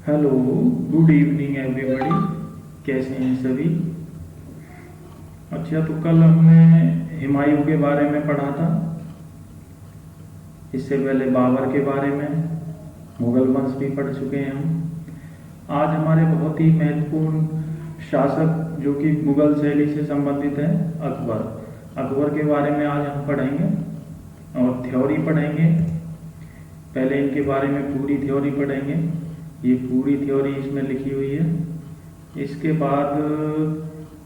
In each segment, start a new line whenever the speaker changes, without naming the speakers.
Hello, good evening everybody. कैसे हैं सभी? अच्छा, तो कल हमने हुमायूं के बारे में पढ़ा था। इससे पहले बाबर के बारे में, मुगल वंश भी पढ़ चुके हैं हम। आज हमारे बहुत ही महत्वपूर्ण शासक जो कि मुगल शैली से संबंधित है, अकबर के बारे में आज हम पढ़ेंगे और थ्योरी पढ़ेंगे। पहले इनके बारे में पूरी थ्योरी पढ़ेंगे। ये पूरी थ्योरी इसमें लिखी हुई है। इसके बाद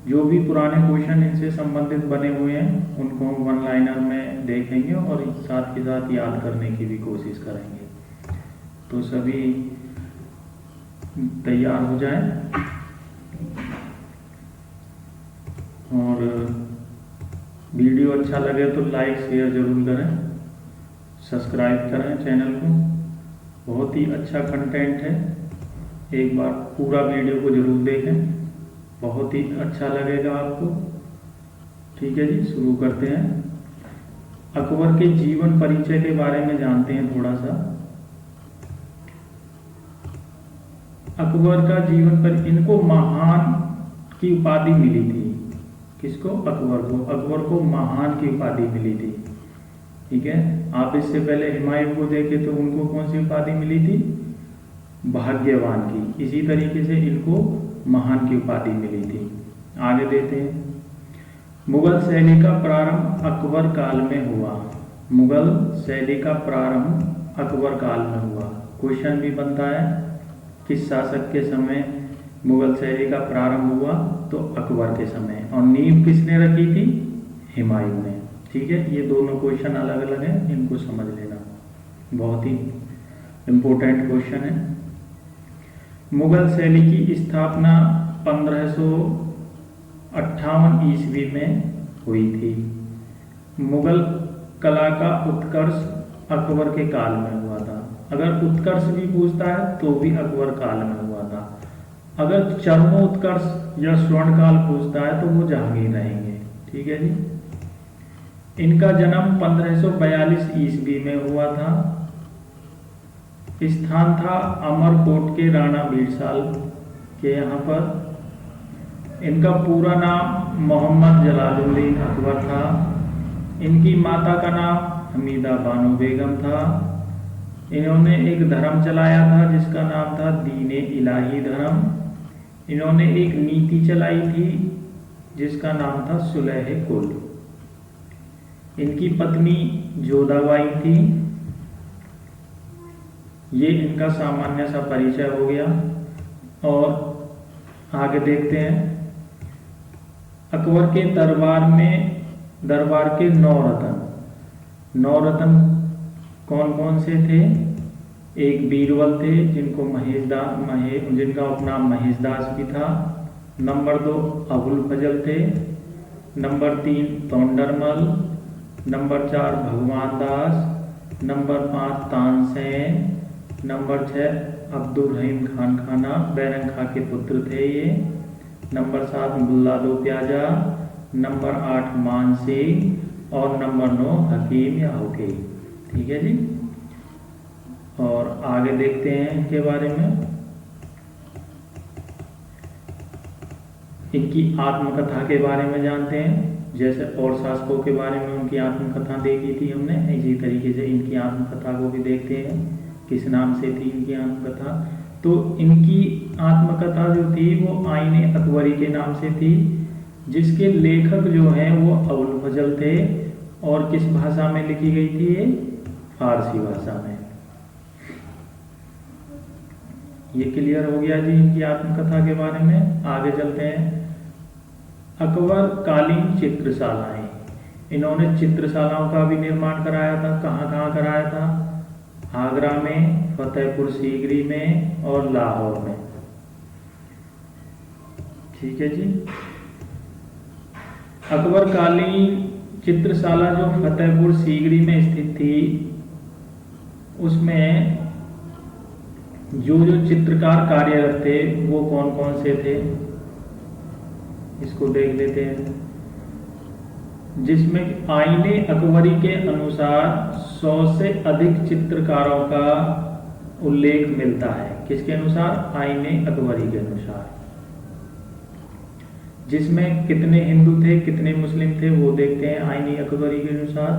जो भी पुराने क्वेश्चन इनसे संबंधित बने हुए हैं उनको हम वन लाइनर में देखेंगे और साथ के साथ याद करने की भी कोशिश करेंगे। तो सभी तैयार हो जाएं और वीडियो अच्छा लगे तो लाइक शेयर जरूर करें, सब्सक्राइब करें चैनल को। बहुत ही अच्छा कंटेंट है, एक बार पूरा वीडियो को जरूर देखें, बहुत ही अच्छा लगेगा आपको। ठीक है जी, शुरू करते हैं। अकबर के जीवन परिचय के बारे में जानते हैं थोड़ा सा। अकबर का जीवन पर इनको महान की उपाधि मिली थी। किसको? अकबर को महान की उपाधि मिली थी। ठीक है, आप इससे पहले हुमायूं को देखे तो उनको कौन सी उपाधि मिली थी? भाग्यवान की। इसी तरीके से इनको महान की उपाधि मिली थी। आगे देते हैं। मुगल शैली का प्रारंभ अकबर काल में हुआ। मुगल शैली का प्रारंभ अकबर काल में हुआ। क्वेश्चन भी बनता है, किस शासक के समय मुगल शैली का प्रारंभ हुआ? तो अकबर के समय। और नींव किसने रखी थी? हुमायूं ने। ठीक है, ये दोनों क्वेश्चन अलग अलग हैं, इनको समझ लेना, बहुत ही इम्पोर्टेंट क्वेश्चन है। मुगल शैली की स्थापना 1558 ईस्वी में हुई थी। मुगल कला का उत्कर्ष अकबर के काल में हुआ था। अगर उत्कर्ष भी पूछता है तो भी अकबर काल में हुआ था। अगर चरमोत्कर्ष या स्वर्ण काल पूछता है तो वो जहांगीर रहेंगे। ठीक है जी। इनका जन्म 1542 ईस्वी में हुआ था। स्थान था अमरकोट के राणा बीरसाल के यहाँ पर। इनका पूरा नाम मोहम्मद जलालुद्दीन अकबर था। इनकी माता का नाम हमीदा बानो बेगम था। इन्होंने एक धर्म चलाया था जिसका नाम था दीने इलाही धर्म। इन्होंने एक नीति चलाई थी जिसका नाम था सुलह कुल। इनकी पत्नी जोधाबाई थी। ये इनका सामान्य सा परिचय हो गया। और आगे देखते हैं। अकबर के दरबार के 9 रत्न कौन कौन से थे? एक बीरबल थे जिनको जिनका उपनाम महेशदास भी था। नंबर 2 अबुल फजल थे। नंबर 3 तोंडरमल। नंबर 4 भगवान दास। नंबर 5 तानसेन। नंबर 6 अब्दुल रहीम खान खाना, बैरंग खां के पुत्र थे ये। नंबर 7 मुल्ला दो प्याजा। नंबर 8 मानसिंह और नंबर 9 हकीम या होके। ठीक है जी। और आगे देखते हैं इनके बारे में। इनकी आत्मकथा के बारे में जानते हैं। जैसे और शासकों के बारे में उनकी आत्मकथा देखी थी हमने, इसी तरीके से इनकी आत्मकथा को भी देखते हैं, किस नाम से थी इनकी आत्मकथा। तो इनकी आत्मकथा जो थी वो आईने अकबरी के नाम से थी, जिसके लेखक जो हैं वो अबुल फजल थे। और किस भाषा में लिखी गई थी? ये फारसी भाषा में। ये क्लियर हो गया जी इनकी आत्मकथा के बारे में। आगे चलते हैं। अकबर कालीन चित्रशालाएं। इन्होंने चित्रशालाओं का भी निर्माण कराया था। कहाँ कहाँ कराया था? आगरा में, फतेहपुर सीकरी में और लाहौर में। ठीक है जी। अकबर कालीन चित्रशाला जो फतेहपुर सीकरी में स्थित थी, उसमें जो चित्रकार कार्यरत थे वो कौन कौन से थे, इसको देख लेते हैं। जिसमें आईने अकबरी के अनुसार 100 से अधिक चित्रकारों का उल्लेख मिलता है। किसके अनुसार? आईने अकबरी के अनुसार। जिसमें कितने हिंदू थे, कितने मुस्लिम थे, वो देखते हैं आईने अकबरी के अनुसार।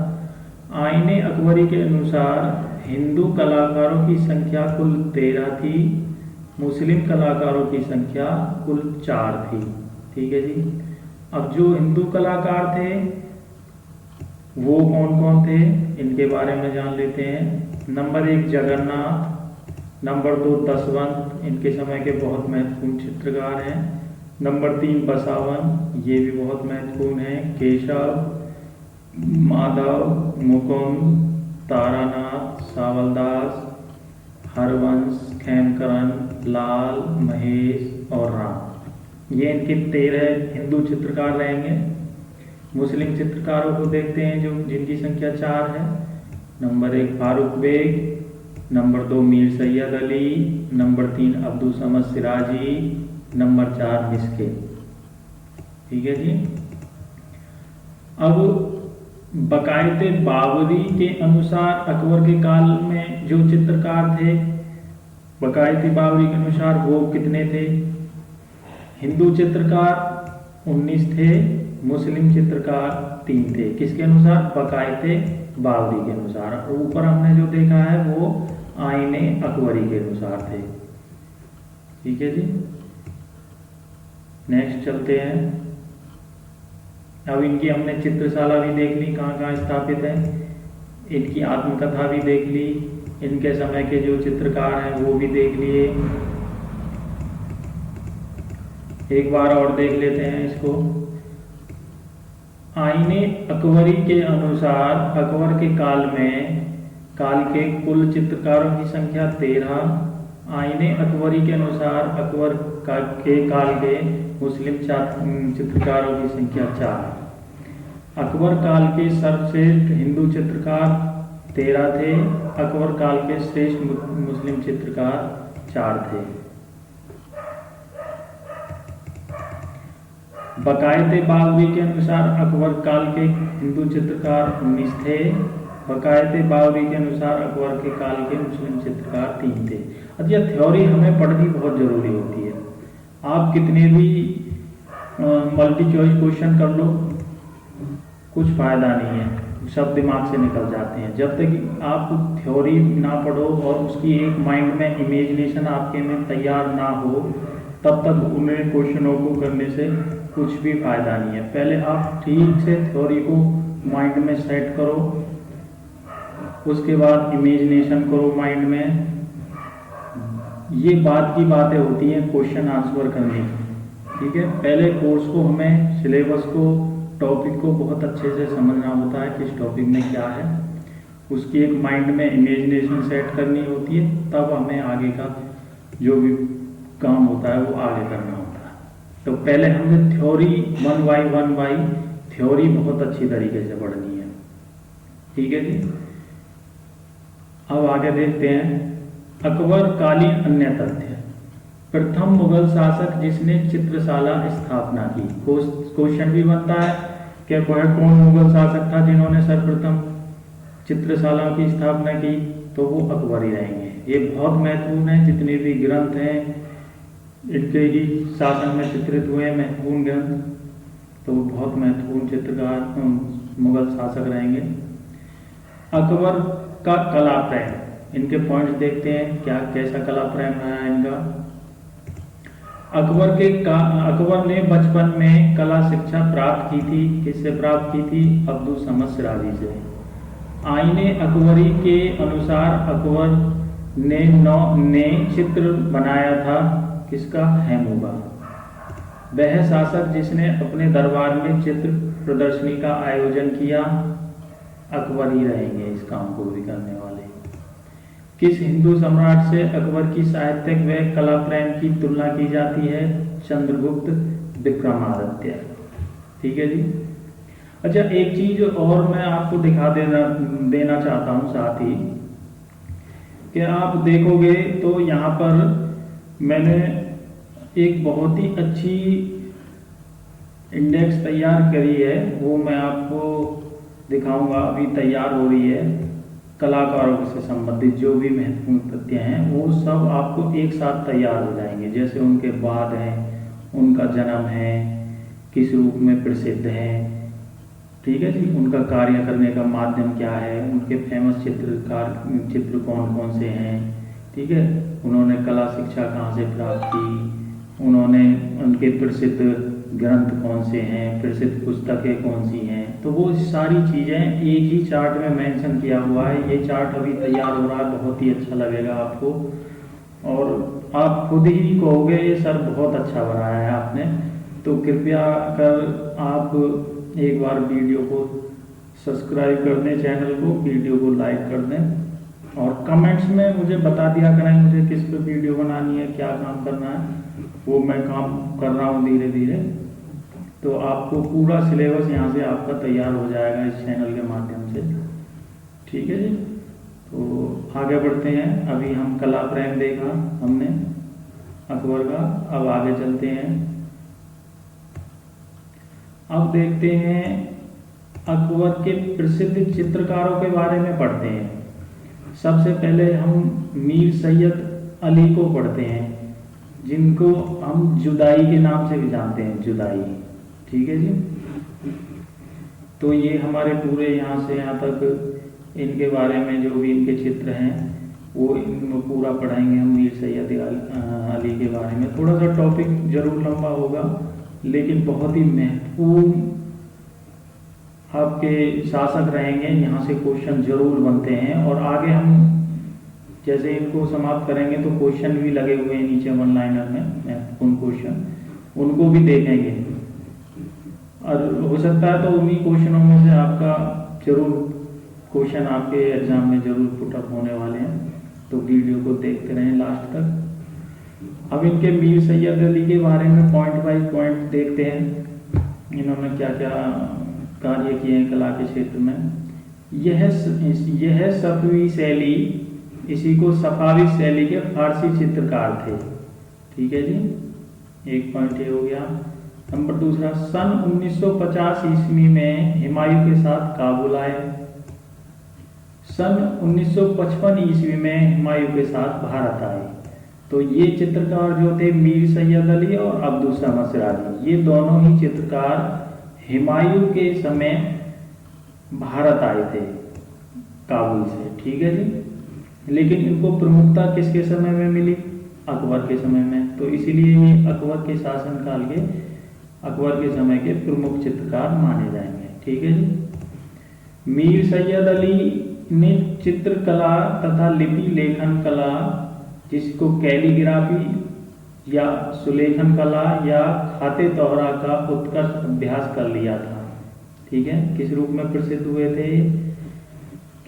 आईने अकबरी के अनुसार हिंदू कलाकारों की संख्या कुल 13 थी, मुस्लिम कलाकारों की संख्या कुल 4 थी। ठीक है जी। अब जो हिंदू कलाकार थे वो कौन कौन थे, इनके बारे में जान लेते हैं। नंबर 1 जगन्नाथ, नंबर 2 दसवंत, इनके समय के बहुत महत्वपूर्ण चित्रकार हैं। नंबर 3 बसावन, ये भी बहुत महत्वपूर्ण है। केशव, माधव, मुकुंद, तारानाथ, सावलदास, हरवंश, खेमकरण, लाल, महेश और राम, ये इनके 13 हिंदू चित्रकार रहेंगे। मुस्लिम चित्रकारों को देखते हैं जो जिनकी संख्या 4 है। Number 1 Farooq Baig, number 2 Mir Syed Ali, number 3 Abdul Samad Siraji, number 4 मिस्के। ठीक है जी। अब बकायते बावरी के अनुसार अकबर के काल में जो चित्रकार थे, बकायती बावरी के अनुसार वो कितने थे? हिंदू चित्रकार 19 थे, मुस्लिम चित्रकार 3 थे। किसके अनुसार? बकायते बावरी के अनुसार। ऊपर हमने जो देखा है वो आईने अकबरी के अनुसार थे। ठीक है जी। नेक्स्ट चलते हैं। अब इनकी हमने चित्रशाला भी देख ली, कहाँ कहाँ स्थापित है। इनकी आत्मकथा भी देख ली, इनके समय के जो चित्रकार हैं वो भी देख लिए। एक बार और देख लेते हैं इसको। आईने अकबरी के अनुसार अकबर के काल के कुल चित्रकारों की संख्या 13। आईने अकबरी के अनुसार अकबर के काल के मुस्लिम चित्रकारों की संख्या 4। अकबर काल के सर्वश्रेष्ठ हिंदू चित्रकार 13 थे, अकबर काल के श्रेष्ठ मुस्लिम चित्रकार 4 थे। बकायते बावरी के अनुसार अकबर काल के हिंदू चित्रकार 19 थे, बकायते बावरी के अनुसार अकबर के काल के मुस्लिम चित्रकार 3 थे। अब यह थ्योरी हमें पढ़नी बहुत जरूरी होती है। आप कितने भी मल्टी चॉइस क्वेश्चन कर लो, कुछ फायदा नहीं है, सब दिमाग से निकल जाते हैं। जब तक आप थ्योरी ना पढ़ो और उसकी एक माइंड में इमेजिनेशन आपके में तैयार ना हो, तब तक उन्हें क्वेश्चनों को करने से कुछ भी फायदा नहीं है। पहले आप ठीक से थ्योरी को माइंड में सेट करो, उसके बाद इमेजिनेशन करो माइंड में। ये बात की बातें होती हैं क्वेश्चन आंसर करने की। ठीक है, पहले कोर्स को हमें सिलेबस को टॉपिक को बहुत अच्छे से समझना होता है, किस टॉपिक में क्या है, उसकी एक माइंड में इमेजिनेशन सेट करनी होती है, तब हमें आगे का जो भी काम होता है वो आगे करना होता है। तो पहले हमें थ्योरी 1 बाई थ्योरी बहुत अच्छी तरीके से पढ़नी है। ठीक है जी। अब आगे देखते हैं अकबर कालीन अन्य तथ्य। प्रथम मुगल शासक जिसने चित्रशाला स्थापना की। क्वेश्चन भी बनता है कि कौन मुगल शासक था जिन्होंने सर्वप्रथम चित्रशाला की स्थापना की, तो वो अकबर ही रहेंगे। ये बहुत महत्वपूर्ण है, जितने भी ग्रंथ हैं इनके ही शासन में चित्रित हुए महत्वपूर्ण ग्रंथ, तो वो बहुत महत्वपूर्ण चित्रकार मुगल शासक रहेंगे। अकबर का कला प्रेम, इनके पॉइंट्स देखते हैं क्या कैसा कला प्रेम रहा इनका। अकबर ने बचपन में कला शिक्षा प्राप्त की थी। किससे प्राप्त की थी? अब्दुल समद सिराजी से। आईने अकबरी के अनुसार अकबर ने चित्र बनाया था। किसका? हैमू का। वह शासक जिसने अपने दरबार में चित्र प्रदर्शनी का आयोजन किया, अकबर ही रहेंगे इस काम को भी करने वाले। किस हिंदू सम्राट से अकबर की साहित्यिक व कला प्रेम की तुलना की जाती है? चंद्रगुप्त विक्रमादित्य। ठीक है जी। अच्छा, एक चीज और मैं आपको दिखा देना चाहता हूं साथ ही, कि आप देखोगे तो यहाँ पर मैंने एक बहुत ही अच्छी इंडेक्स तैयार करी है, वो मैं आपको दिखाऊंगा। अभी तैयार हो रही है। कलाकारों से संबंधित जो भी महत्वपूर्ण तथ्य हैं वो सब आपको एक साथ तैयार हो जाएंगे। जैसे उनके बाद हैं, उनका जन्म है, किस रूप में प्रसिद्ध हैं, ठीक है जी, उनका कार्य करने का माध्यम क्या है, उनके फेमस चित्र कौन कौन से हैं, ठीक है, उन्होंने कला शिक्षा कहाँ से प्राप्त की, उन्होंने उनके प्रसिद्ध ग्रंथ कौन से हैं, प्रसिद्ध पुस्तकें कौन सी हैं। तो वो सारी चीज़ें एक ही चार्ट में मेंशन किया हुआ है। ये चार्ट अभी तैयार हो रहा है, बहुत ही अच्छा लगेगा आपको और आप खुद ही कहोगे ये सर बहुत अच्छा बनाया है आपने। तो कृपया कर आप एक बार वीडियो को सब्सक्राइब कर दें, चैनल को, वीडियो को लाइक कर दें और कमेंट्स में मुझे बता दिया करें मुझे किस पे वीडियो बनानी है, क्या काम करना है। वो मैं काम कर रहा हूँ धीरे धीरे। तो आपको पूरा सिलेबस यहाँ से आपका तैयार हो जाएगा इस चैनल के माध्यम से, ठीक है जी। तो आगे बढ़ते हैं। अभी हम कला प्रेम देखा हमने अकबर का, अब आगे चलते हैं। अब देखते हैं अकबर के प्रसिद्ध चित्रकारों के बारे में पढ़ते हैं। सबसे पहले हम मीर सैयद अली को पढ़ते हैं, जिनको हम जुदाई के नाम से भी जानते हैं, जुदाई, ठीक है जी। तो ये हमारे पूरे यहाँ से यहाँ तक इनके बारे में जो भी इनके चित्र हैं वो इनको पूरा पढ़ाएंगे हम मीर सैयद अली के बारे में। थोड़ा सा टॉपिक जरूर लंबा होगा लेकिन बहुत ही महत्वपूर्ण आपके शासक रहेंगे, यहाँ से क्वेश्चन जरूर बनते हैं। और आगे हम जैसे इनको समाप्त करेंगे तो क्वेश्चन भी लगे हुए हैं नीचे वन लाइनर में, महत्वपूर्ण क्वेश्चन, उनको भी देखेंगे। और हो सकता है तो उन्हीं क्वेश्चनों में से आपका जरूर क्वेश्चन आपके एग्जाम में जरूर पुट अप होने वाले हैं। तो वीडियो को देखते रहें लास्ट तक। अब इनके मीर सैयद अली के बारे में पॉइंट बाय पॉइंट देखते हैं, इन्होंने क्या क्या कार्य किए हैं कला के क्षेत्र में। यह सफवी शैली, इसी को सफावी शैली के फारसी चित्रकार थे, ठीक है जी। एक पॉइंट ये हो गया। नंबर दूसरा, सन 1950 ईस्वी में हुमायूं के साथ काबुल आए। सन 1955 ईस्वी में हुमायूं के साथ भारत आए। तो ये चित्रकार जो थे मीर सैयद अली और अब्दुल समद सिराजी, ये दोनों ही चित्रकार हुमायूं के समय भारत आए थे काबुल से, ठीक है जी। लेकिन इनको प्रमुखता किसके समय में मिली? अकबर के समय में। तो इसीलिए ये अकबर के शासनकाल के, अकबर के समय के प्रमुख चित्रकार माने जाएंगे, ठीक है जी। मीर सैयद अली ने चित्रकला तथा लिपि लेखन कला, जिसको कैलीग्राफी या सुलेखन कला या खाते तोहरा का उत्कर्ष अभ्यास कर लिया था, ठीक है। किस रूप में प्रसिद्ध हुए थे?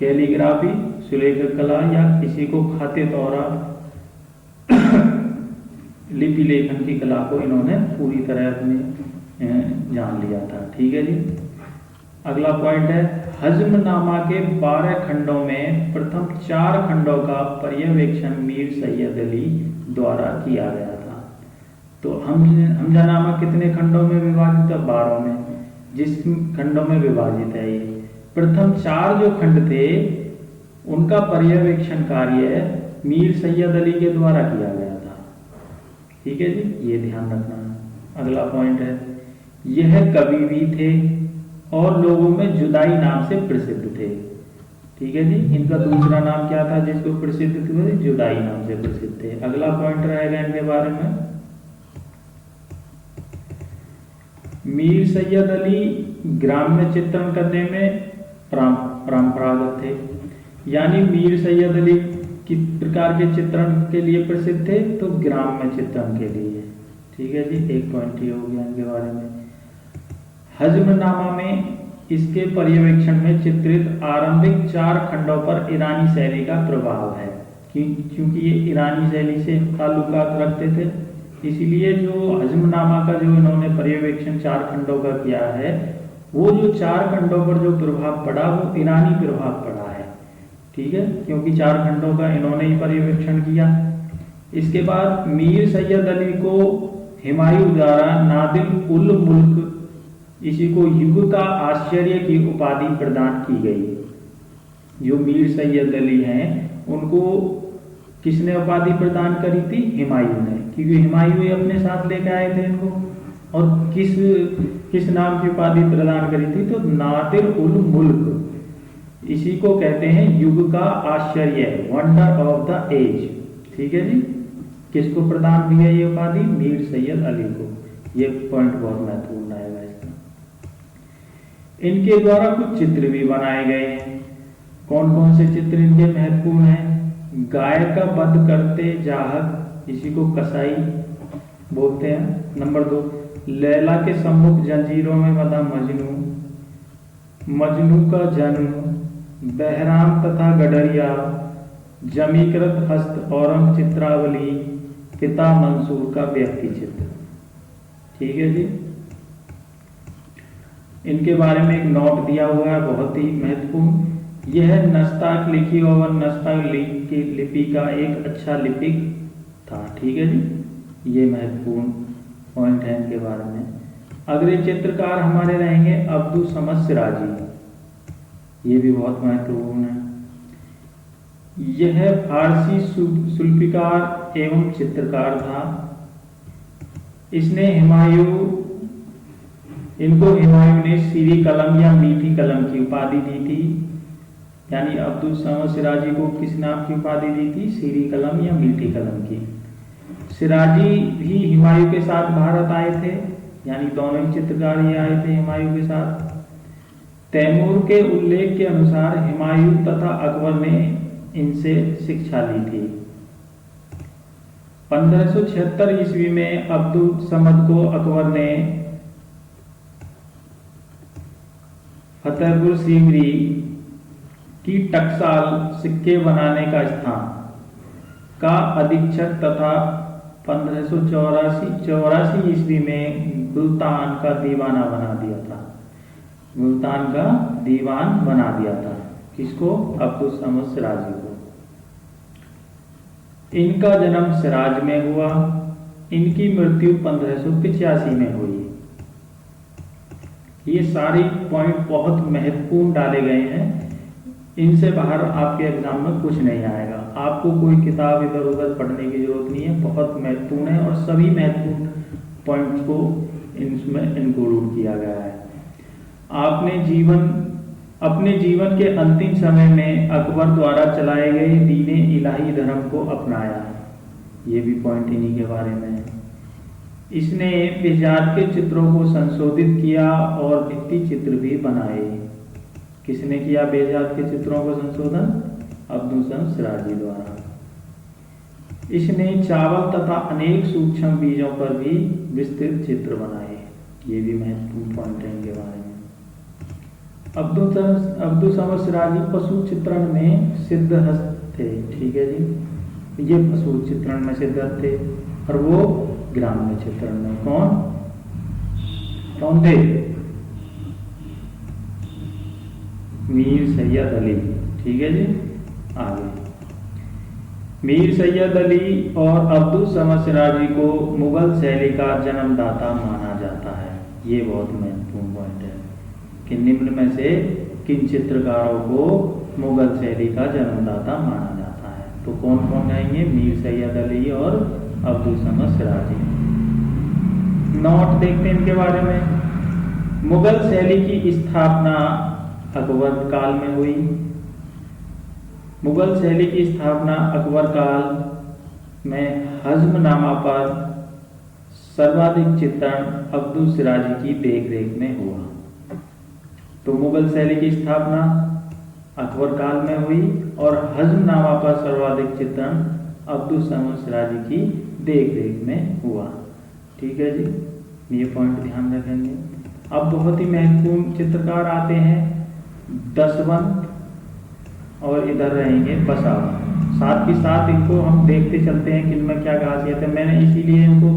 कैलीग्राफी, सुलेखन कला या किसी को खाते तोहरा लिपि लेखन की कला को इन्होंने पूरी तरह अपने जान लिया था, ठीक है जी। अगला पॉइंट है, हज़्मनामा के 12 खंडों में प्रथम 4 खंडों का पर्यवेक्षण मीर सैयद अली द्वारा किया गया था। तो हमजानामा कितने खंडों में विभाजित है? 12 में। जिस खंडों में विभाजित है ये, प्रथम 4 जो खंड थे उनका पर्यवेक्षण कार्य मीर सैयद अली के द्वारा किया गया था, ठीक है जी, ये ध्यान रखना है। अगला पॉइंट है, यह कवि भी थे और लोगों में जुदाई नाम से प्रसिद्ध थे, ठीक है जी। इनका दूसरा नाम क्या था जिसको प्रसिद्ध थे? जुदाई नाम से प्रसिद्ध थे। अगला पॉइंट रहेगा इनके बारे में, मीर सैयद अली ग्राम्य चित्रण करने में परंपरागत थे, यानी मीर सैयद अली किस प्रकार के चित्रण के लिए प्रसिद्ध थे? तो ग्राम्य चित्रण के लिए, ठीक है जी। एक पॉइंट ये हो गया इनके बारे में। हज़्मनामा में इसके पर्यवेक्षण में चित्रित आरंभिक 4 खंडों पर ईरानी शैली का प्रभाव है, क्योंकि ये ईरानी शैली से ताल्लुकात रखते थे, इसीलिए जो हज़्मनामा का जो इन्होंने पर्यवेक्षण 4 खंडों का किया है, वो जो 4 खंडों पर जो प्रभाव पड़ा वो ईरानी प्रभाव पड़ा है, ठीक है, क्योंकि 4 खंडों का इन्होंने ही पर्यवेक्षण किया। इसके बाद मीर सैयद अली को हुमायूं द्वारा नादिर उल मुल्क इसी को युगता आश्चर्य की उपाधि प्रदान की गई। जो मीर सैयद अली हैं उनको किसने उपाधि प्रदान करी थी? हुमायूं ने, क्योंकि हुमायूं ही अपने साथ लेकर आए थे इनको। और किस नाम की उपाधि प्रदान करी थी? तो नादिर उल मुल्क। इसी को कहते हैं युग का आश्चर्य, वंडर ऑफ द एज। ठीक है जी। किसको प्रदान हुई है ये उपाधि? मीर सैयद अली को। ये पॉइंट बहुत महत्वपूर्ण आएगा इसका। इनके द्वारा कुछ चित्र भी बनाए गए हैं। कौन कौन से चित्र इनके महत्वपूर्ण हैं? गाय का वध करते जाहक, इसी को कसाई बोलते हैं। नंबर 2, लैला के सम्मुख जंजीरों में बंधा मजनू, मजनू का जन्म, बहराम तथा गडरिया, जमीकृत हस्त औरंग चित्रावली, पिता मंसूर का व्यक्ति चित्र। ठीक है जी। इनके बारे में एक नोट दिया हुआ है बहुत ही महत्वपूर्ण। यह नस्ताक लिखी और नस्ताक की लिपि का एक अच्छा लिपिक था। ठीक है जी। ये महत्वपूर्ण पॉइंट है इनके बारे में। अगले चित्रकार हमारे रहेंगे अब्दुल समद सिराजी। ये भी बहुत महत्वपूर्ण है। यह फारसी शिल्पकार एवं चित्रकार था। इनको हुमायूं ने सीरी कलम या मीठी कलम की उपाधि दी थी। यानी अब्दुल समद सिराजी को किस नाम की उपाधि दी थी? सीरी कलम या मीठी कलम की। सिराजी भी हुमायूं के साथ भारत आए थे, यानी दोनों ही चित्रकार ये आए थे हुमायूं के साथ। तैमूर के उल्लेख के अनुसार हुमायूं तथा अकबर ने इनसे शिक्षा ली थी। 1576 ईस्वी में अब्दुल समद को अकबर ने फतेहपुर सीकरी की टकसाल सिक्के बनाने का स्थान का अधीक्षक तथा 1584 ईस्वी में मुल्तान का दीवाना बना दिया था। मुल्तान का दीवान बना दिया था। किसको? अब्दुल समद सिराजी को। इनका जन्म सिराज में हुआ। इनकी मृत्यु 1585 में हुई। ये सारे पॉइंट बहुत महत्वपूर्ण डाले गए हैं। इनसे बाहर आपके एग्जाम में कुछ नहीं आएगा। आपको कोई किताब इधर उधर पढ़ने की जरूरत नहीं है। बहुत महत्वपूर्ण है और सभी महत्वपूर्ण पॉइंट्स को इनमें इंक्लूड किया गया है। अपने जीवन के अंतिम समय में अकबर द्वारा चलाए गए दीने इलाही धर्म को अपनाया। ये भी पॉइंट इन्हीं के बारे में है। इसने बेजात के चित्रों को संशोधित किया और भित्ति चित्र भी बनाए। किसने किया बेजात के चित्रों को संशोधन? अब्दुल समद सिराजी द्वारा। इसने चावल तथा अनेक सूक्ष्म बीजों पर भी विस्तृत चित्र बनाए। ये भी महत्वपूर्ण पॉइंट है इनके बारे में। अब्दुल समद सिराजी पशु चित्रण में सिद्धहस्त थे। ठीक है जी। ये पशु चित्रण में सिद्धहस्त थे और वो ग्राम्य चित्रण में कौन थे? मीर सैयद अली। ठीक है जी। आगे मीर सैयद अली और अब्दुल समद सिराजी को मुगल शैली का जन्मदाता माना जाता है। ये बहुत महत्वपूर्ण पॉइंट है कि निम्न में से किन चित्रकारों को मुगल शैली का जन्मदाता माना जाता है। तो कौन कौन रहेंगे? मीर सैयद अली और अब्दुल समद सिराजी। नोट देखते हैं इनके बारे में। मुगल शैली की स्थापना अकबर काल में हुई। मुगल शैली की स्थापना अकबर काल में हज़्मनामा पर सर्वाधिक चित्रण अब्दुल सिराजी की देखरेख में हुआ। तो मुगल शैली की स्थापना अकबर काल में हुई और हज़्मनामा पर सर्वाधिक चित्रण अब्दुल समद सिराजी की देखरेख में हुआ। ठीक है जी। ये पॉइंट ध्यान रखेंगे। अब बहुत ही महत्वपूर्ण चित्रकार आते हैं दसवंत और इधर रहेंगे बसावंत। साथ ही साथ इनको हम देखते चलते हैं कि इनमें क्या खासियत है। मैंने इसीलिए इनको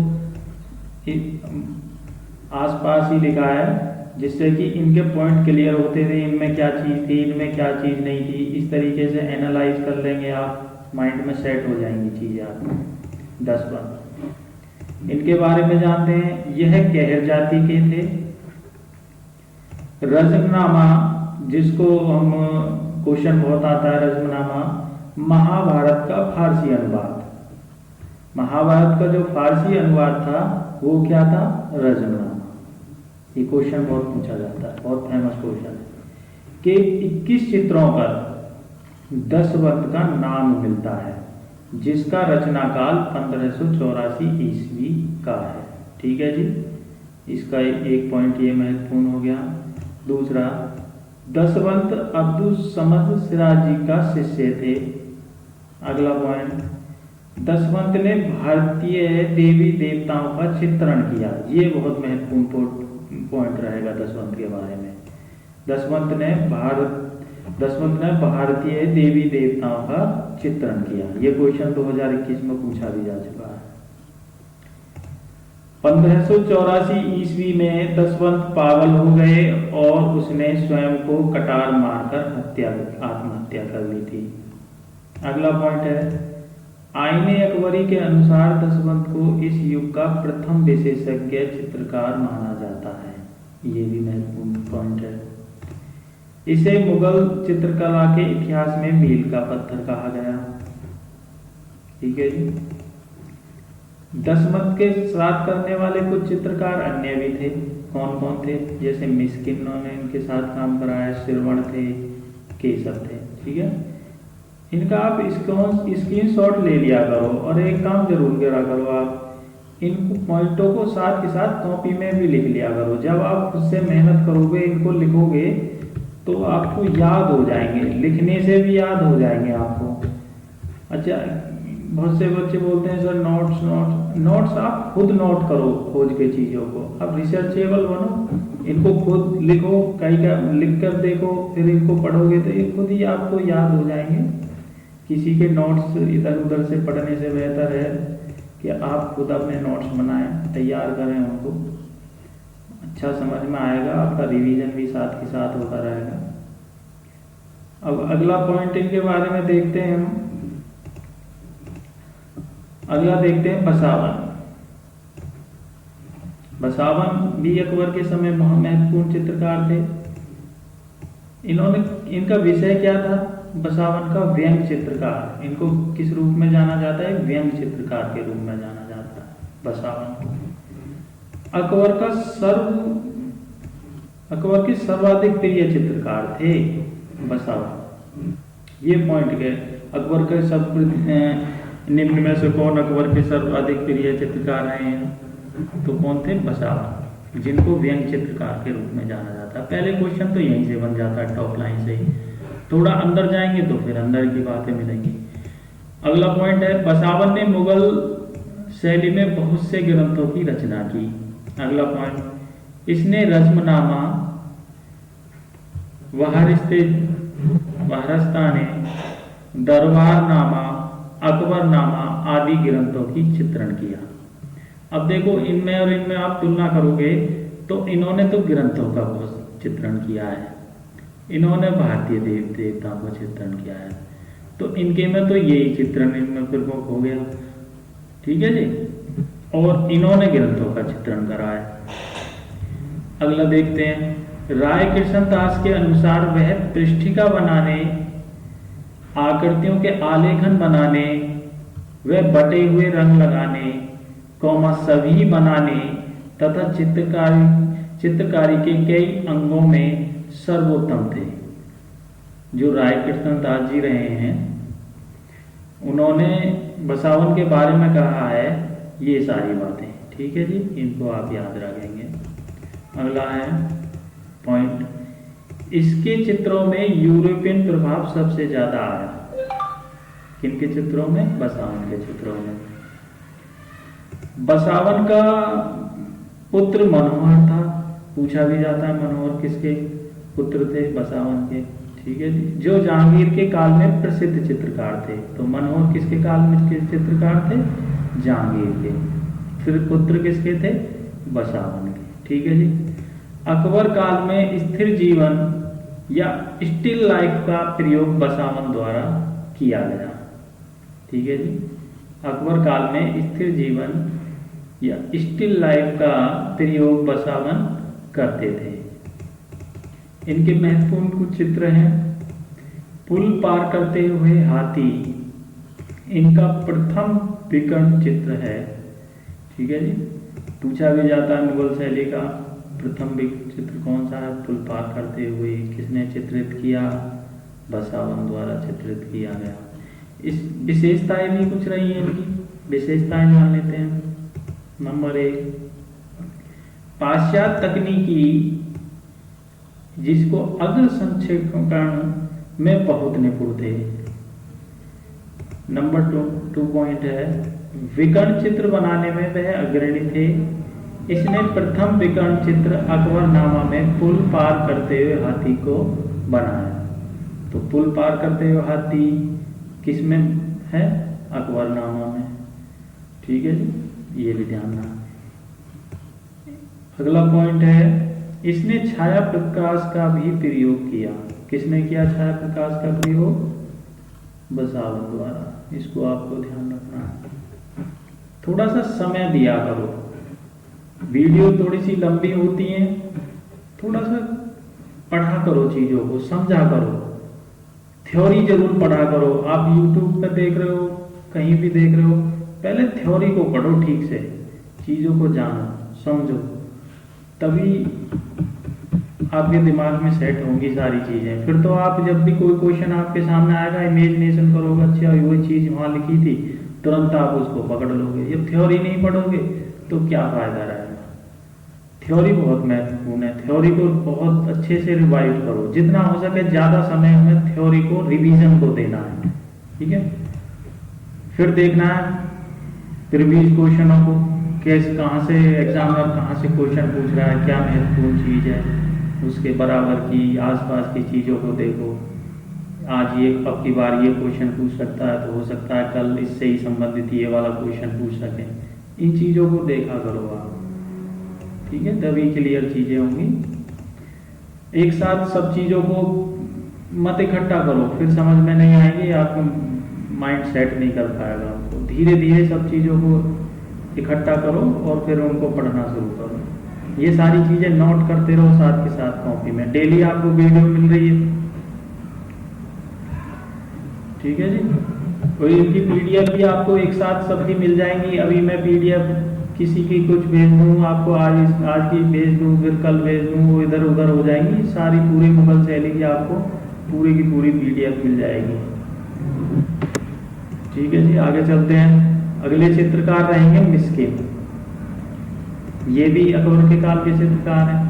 आसपास ही लिखा है जिससे कि इनके पॉइंट क्लियर होते थे। इनमें क्या चीज़ थी, इनमें क्या चीज़ नहीं थी। इस तरीके से एनालाइज कर लेंगे आप, माइंड में सेट हो जाएंगी चीज़ें आप। दसवंत इनके बारे में जानते हैं। यह कहर जाति के थे। रजमनामा, जिसको हम क्वेश्चन बहुत आता है, रजमनामा महाभारत का फारसी अनुवाद। महाभारत का जो फारसी अनुवाद था वो क्या था? रजमनामा। ये क्वेश्चन बहुत पूछा जाता है, बहुत फेमस क्वेश्चन है कि 21 चित्रों पर दशवंत का नाम मिलता है, जिसका रचना काल 1584 ईस्वी का है। ठीक है जी, इसका एक पॉइंट ये महत्वपूर्ण हो गया। दूसरा, दशवंत अब्दुल समद सिराजी का शिष्य थे। अगला पॉइंट, दशवंत ने भारतीय देवी देवताओं का चित्रण किया। ये बहुत महत्वपूर्ण पॉइंट रहेगा दशवंत के बारे में। दशवंत ने भारतीय देवी देवताओं का चित्रण किया। ये क्वेश्चन 2021 में पूछा भी जा चुका है। 1584 ईस्वी में दशवंत पागल हो गए और उसने स्वयं को कटार मारकर आत्महत्या कर ली थी। अगला पॉइंट है, आईने अकबरी के अनुसार दशवंत को इस युग का प्रथम विशेषज्ञ चित्रकार माना जाता है। ये भी महत्वपूर्ण पॉइंट है। इसे मुगल चित्रकला के इतिहास में मील का पत्थर कहा गया। ठीक है जी। दशवंत के साथ करने वाले कुछ चित्रकार अन्य भी थे। कौन कौन थे? जैसे मिस्किनों ने इनके साथ काम कराया, श्रवण थे, केशव थे। ठीक है, इनका आप स्क्रीनशॉट ले लिया करो और एक काम जरूर करा करो, आप इन पॉइंटों को साथ के साथ कॉपी में भी लिख लिया करो। जब आप खुद से मेहनत करोगे, इनको लिखोगे तो आपको याद हो जाएंगे, लिखने से भी याद हो जाएंगे आपको। अच्छा, बहुत से बच्चे बोलते हैं सर नोट्स आप खुद नोट करो खोज के चीज़ों को, आप रिसर्चेबल बनो, इनको खुद लिखो, कहीं का लिख कर देखो, फिर इनको पढ़ोगे तो ये खुद ही आपको याद हो जाएंगे। किसी के नोट्स इधर उधर से पढ़ने से बेहतर है कि आप खुद अपने नोट्स बनाएं, तैयार करें, उनको अच्छा समझ में आएगा, आपका रिवीजन भी साथ के साथ होता रहेगा। अब अगला पॉइंट इनके बारे में देखते हैं हम। अगला देखते हैं बसावन। बसावन भी अकबर के समय महत्वपूर्ण चित्रकार थे। इनका विषय क्या था? बसावन का व्यंग्य चित्रकार। इनको किस रूप में जाना जाता है? व्यंग्य चित्रकार के रूप में जाना जाता है बसावन। अकबर के सर्वाधिक प्रिय चित्रकार थे बसावन। ये पॉइंट है। अकबर के सब निम्न में से कौन अकबर के सर्वाधिक प्रिय चित्रकार रहे हैं? तो कौन थे? बसावन, जिनको व्यंग्य चित्रकार के रूप में जाना जाता है। पहले क्वेश्चन तो यहीं से बन जाता है, टॉप लाइन से ही। थोड़ा अंदर जाएंगे तो फिर अंदर की बातें मिलेंगी। अगला पॉइंट है, बसावन ने मुगल शैली में बहुत से ग्रंथों की रचना की। अगला पॉइंट, इसने रज़्मनामा, वाहरस्ताने, दरबारनामा, अकबरनामा आदि ग्रंथों की चित्रण किया। अब देखो, इनमें और इनमें आप तुलना करोगे तो इन्होंने तो ग्रंथों का बहुत चित्रण किया है, इन्होंने भारतीय देव देवताओं का चित्रण किया है, तो इनके में तो यही चित्रण इनमें प्रमुख हो गया। ठीक है जी, और इन्होंने ग्रंथों का चित्रण करा है। अगला देखते हैं, राय कृष्ण दास के अनुसार वह पृष्ठिका बनाने, आकृतियों के आलेखन बनाने, व बटे हुए रंग लगाने, सभी बनाने तथा चित्रकारी के कई अंगों में सर्वोत्तम थे। जो राय कृष्ण दास जी रहे हैं, उन्होंने बसावन के बारे में कहा है ये सारी बातें। ठीक है जी, इनको आप याद रखेंगे। अगला है पॉइंट, इसके चित्रों में यूरोपियन प्रभाव सबसे ज्यादा आया। किनके चित्रों में? बसावन के चित्रों में। बसावन का पुत्र मनोहर था, पूछा भी जाता है मनोहर किसके पुत्र थे? बसावन के। ठीक है जी, जो जहांगीर के काल में प्रसिद्ध चित्रकार थे। तो मनोहर किसके काल में के चित्रकार थे? जहांगीर के। फिर पुत्र किसके थे? बसावन के। ठीक है जी। अकबर काल में स्थिर जीवन या स्टिल लाइफ का प्रयोग बसावन द्वारा किया गया। ठीक है जी, अकबर काल में स्थिर जीवन या स्टिल लाइफ का प्रयोग बसावन करते थे। इनके महत्वपूर्ण कुछ चित्र हैं। पुल पार करते हुए हाथी, इनका प्रथम विकर्ण चित्र है। ठीक है जी, पूछा भी जाता है मुगल शैली का प्रथम विकर्ण चित्र कौन सा है? पुल पार करते हुए। किसने चित्रित किया? बसावन द्वारा चित्रित किया गया। इस विशेषताएं भी कुछ रही हैं, इनकी विशेषताएं जान लेते हैं। नंबर 1, पाश्चात्य तकनीकी जिसको अग्र संक्षेपण में बहुत निपुण थे। नंबर 2 पॉइंट है, विकर्ण चित्र बनाने में वह अग्रणी थे। इसने प्रथम विकर्ण चित्र अकबरनामा में पुल पार करते हुए हाथी को बनाया। तो पुल पार करते हुए हाथी किस में है? अकबरनामा में। ठीक है जी, ये भी ध्यान रखना। अगला पॉइंट है, इसने छाया प्रकाश का भी प्रयोग किया। किसने किया छाया प्रकाश का प्रयोग? बसावन द्वारा। इसको आपको ध्यान रखना है। थोड़ा सा समय दिया करो, वीडियो थोड़ी सी लंबी होती है, थोड़ा सा पढ़ा करो, चीजों को समझा करो। थ्योरी जरूर पढ़ा करो। आप YouTube पे देख रहे हो, कहीं भी देख रहे हो, पहले थ्योरी को पढ़ो, ठीक से चीजों को जानो, समझो, तभी आपके दिमाग में सेट होंगी सारी चीजें। फिर तो आप जब भी कोई क्वेश्चन आपके सामने आएगा, इमेजिनेशन करोगे, अच्छा वही चीज वहां लिखी थी, तुरंत आप उसको पकड़ लोगे। जब थ्योरी नहीं पढ़ोगे तो क्या फायदा रहेगा? थ्योरी बहुत महत्वपूर्ण है। थ्योरी को बहुत अच्छे से रिवाइज करो, जितना हो सके ज्यादा समय हमें थ्योरी को रिवीजन को देना है। ठीक है, फिर देखना है प्रीवियस क्वेश्चनों को, कैसे कहाँ से एग्जामिनर कहाँ से क्वेश्चन पूछ रहा है, क्या महत्वपूर्ण चीज है, उसके बराबर की आसपास की चीजों को देखो। आज ये अब की बार ये क्वेश्चन पूछ सकता है, तो हो सकता है कल इससे ही संबंधित ये वाला क्वेश्चन पूछ सके। इन चीजों को देखा करो आप, ठीक है, तभी क्लियर चीजें होंगी। एक साथ सब चीजों को मत इकट्ठा करो, फिर समझ में नहीं आएगी, आपको माइंड सेट नहीं कर पाएगा। तो धीरे धीरे सब चीजों को इकट्ठा करो और फिर उनको पढ़ना शुरू करो। ये सारी चीजें नोट करते रहो साथ के साथ कॉपी में। डेली आपको वीडियो मिल रही है, ठीक है जी। और इनकी पीडीएफ भी आपको एक साथ सबकी मिल जाएंगी। अभी मैं पीडीएफ किसी की कुछ भेज दूँ आपको, आज की भेज दूँ, फिर कल भेज दूँ, वो इधर उधर हो जाएंगी सारी। पूरी मुगल शैली की आपको पूरी की पूरी पीडीएफ मिल जाएगी। ठीक है जी, आगे चलते हैं। अगले चित्रकार रहेंगे मिस्किन। ये भी अकबर के काल के चित्रकार हैं।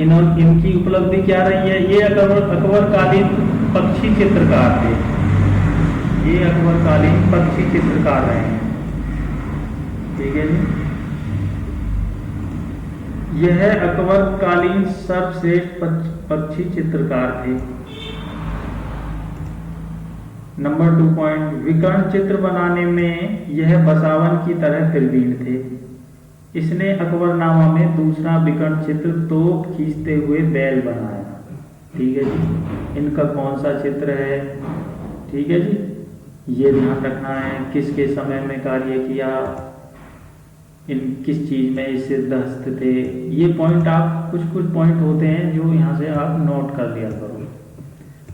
इनकी उपलब्धि क्या रही है? ये अकबर कालीन पक्षी चित्रकार थे। ये अकबर कालीन पक्षी चित्रकार रहे हैं। ठीक है जी, यह अकबर कालीन सर्वश्रेष्ठ पक्षी चित्रकार थे। नंबर 2 पॉइंट, विकर्ण चित्र बनाने में यह बसावन की तरह प्रवीण थे। इसने अकबरनामा में दूसरा विकर्ण चित्र तोप खींचते हुए बैल बनाया। ठीक है जी, इनका कौन सा चित्र है? ठीक है जी, ये ध्यान रखना है। किसके समय में कार्य किया, इन किस चीज में सिद्धहस्त थे, ये पॉइंट आप कुछ पॉइंट होते हैं जो यहाँ से आप नोट कर लिया करो।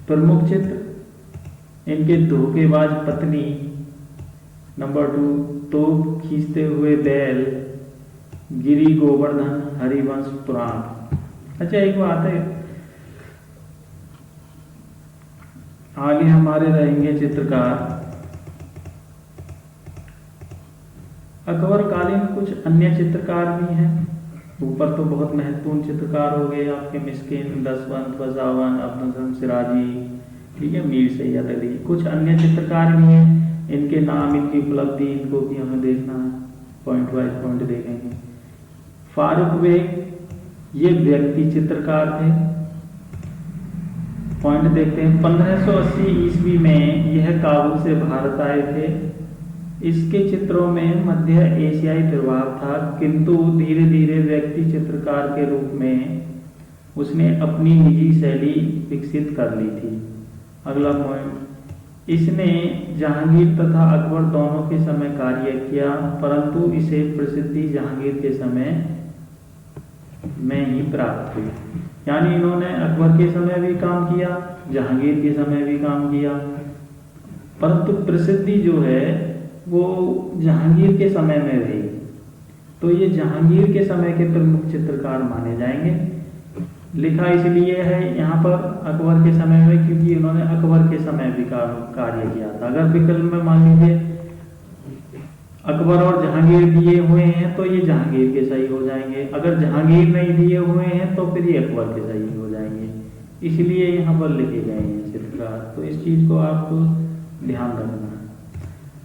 प्रमुख चित्र इनके धोखेबाज पत्नी। नंबर 2, तोप खींचते हुए बैल, गिरी गोवर्धन हरिवंश पुराण। अच्छा, एक बात है, आगे हमारे रहेंगे चित्रकार अकबर कालीन। कुछ अन्य चित्रकार भी हैं। ऊपर तो बहुत महत्वपूर्ण चित्रकार हो गए आपके मिस्किन, दसवंत, बसावन, अब्दुल हसन सिराजी, ठीक है, मीर सैयद अली। कुछ अन्य चित्रकार भी हैं, इनके नाम, इनकी उपलब्धि, इनको भी हमें देखना है। पॉइंट वाइज पॉइंट देखेंगे। फारूक बेग, ये व्यक्ति चित्रकार थे। पॉइंट देखते हैं। 1580 ईस्वी में यह काबुल से भारत आए थे। इसके चित्रों में मध्य एशियाई प्रभाव था, किंतु धीरे धीरे व्यक्ति चित्रकार के रूप में उसने अपनी निजी शैली विकसित कर ली थी। अगला पॉइंट, इसने जहांगीर तथा अकबर दोनों के समय कार्य किया, परंतु इसे प्रसिद्धि जहांगीर के समय में ही प्राप्त हुई। यानी इन्होंने अकबर के समय भी काम किया, जहांगीर के समय भी काम किया, परंतु प्रसिद्धि जो है वो जहांगीर के समय में रही। तो ये जहांगीर के समय के प्रमुख चित्रकार माने जाएंगे। लिखा इसलिए है यहाँ पर अकबर के समय में क्योंकि इन्होंने अकबर के समय भी कार्य किया था। अगर विकल्प में मान लीजिए अकबर और जहांगीर दिए हुए हैं तो ये जहांगीर के सही हो जाएंगे, अगर जहांगीर नहीं दिए हुए हैं तो फिर ये अकबर के सही हो जाएंगे, इसलिए यहाँ पर लिखे गए हैं चित्रकार। तो इस चीज को आपको ध्यान रखना है।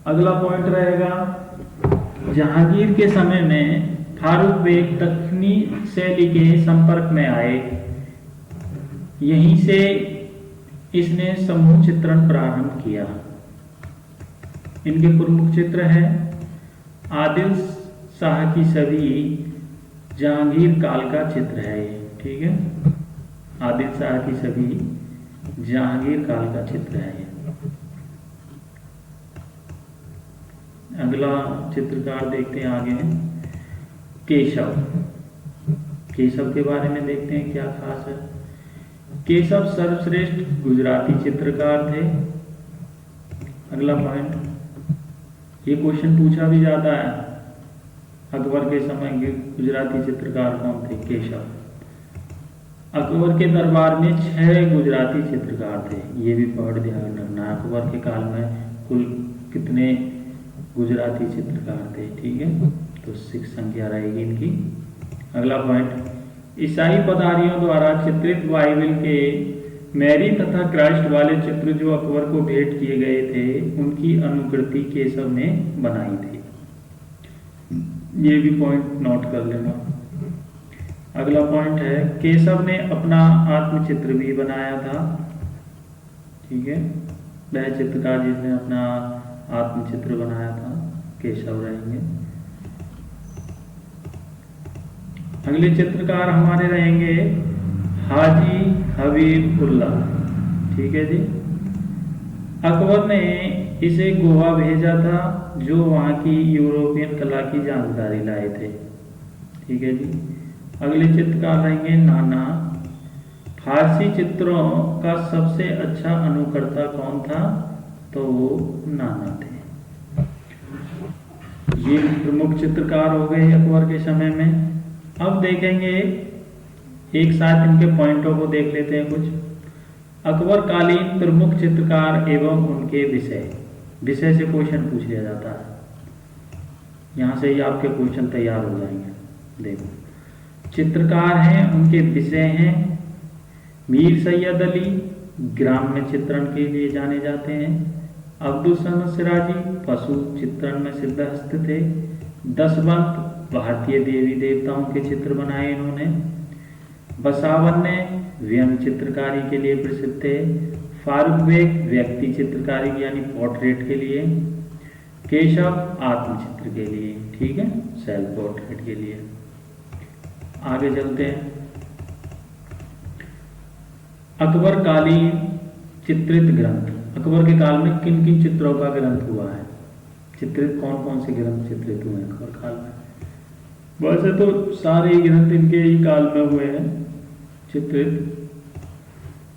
अगला पॉइंट रहेगा, जहांगीर के समय में फारूक बेग दक्षिणी शैली के संपर्क में आए, यहीं से इसने समूह चित्रण प्रारंभ किया। इनके प्रमुख चित्र हैं आदिल शाह की छवि, जहांगीर काल का चित्र है ये, ठीक है। आदिल शाह की छवि जहांगीर काल का चित्र है ये। अगला चित्रकार देखते हैं आगे, केशव। केशव के बारे में देखते हैं क्या खास है। केशव सर्वश्रेष्ठ गुजराती चित्रकार थे। अगला पॉइंट, ये क्वेश्चन पूछा भी जाता है, अकबर के समय के गुजराती चित्रकार कौन थे? केशव। अकबर के दरबार में 6 गुजराती चित्रकार थे, ये भी बहुत ध्यान रखना। अकबर के काल में कुल कितने गुजराती चित्रकार थे, ठीक है, तो 6 संख्या रहेगी इनकी। अगला पॉइंट, ईसाई पदारियों द्वारा चित्रित बाइबल के मैरी तथा क्राइस्ट वाले चित्र जो अकबर को भेंट किए गए थे, उनकी अनुकृति केशव ने बनाई थी। ये भी पॉइंट नोट कर लेना। अगला पॉइंट है, केशव ने अपना आत्मचित्र भी बनाया था, ठीक है। वह चित्रकार जिसने अपना आत्मचित्र बनाया था केशव रहेंगे। अगले चित्रकार हमारे रहेंगे हाजी हबीबुल्लाह, ठीक है जी। अकबर ने इसे गोवा भेजा था, जो वहाँ की यूरोपियन कला की जानकारी लाए थे, ठीक है जी। अगले चित्रकार रहेंगे नाना। फारसी चित्रों का सबसे अच्छा अनुकर्ता कौन था? तो वो नाना थे। ये प्रमुख चित्रकार हो गए अकबर के समय में। अब देखेंगे एक साथ इनके पॉइंटों को देख लेते हैं कुछ। अकबर कालीन प्रमुख चित्रकार एवं उनके विषय से क्वेश्चन पूछ लिया जाता है, यहाँ से ही आपके क्वेश्चन तैयार हो जाएंगे। देखो, चित्रकार हैं, उनके विषय हैं। मीर सैयद अली ग्राम्य चित्रण के लिए जाने जाते हैं। अब्दुल समद सिराजी पशु चित्रण में सिद्धहस्त थे। दशवंत भारतीय देवी देवताओं के चित्र बनाए इन्होंने। बसावन ने व्यंग चित्रकारी के लिए प्रसिद्ध थे। फारूक बेग व्यक्ति चित्रकारी यानी पोर्ट्रेट के लिए। केशव आत्मचित्र के लिए, ठीक है, सेल्फ पोर्ट्रेट के लिए। आगे चलते हैं। अकबर कालीन चित्रित ग्रंथ। अकबर के काल में किन किन चित्रों का ग्रंथ हुआ है? चित्रित कौन कौन से ग्रंथ चित्रित हुए हैं अकबर काल में? वैसे तो सारे ग्रंथ इनके ही काल में हुए हैं चित्रित,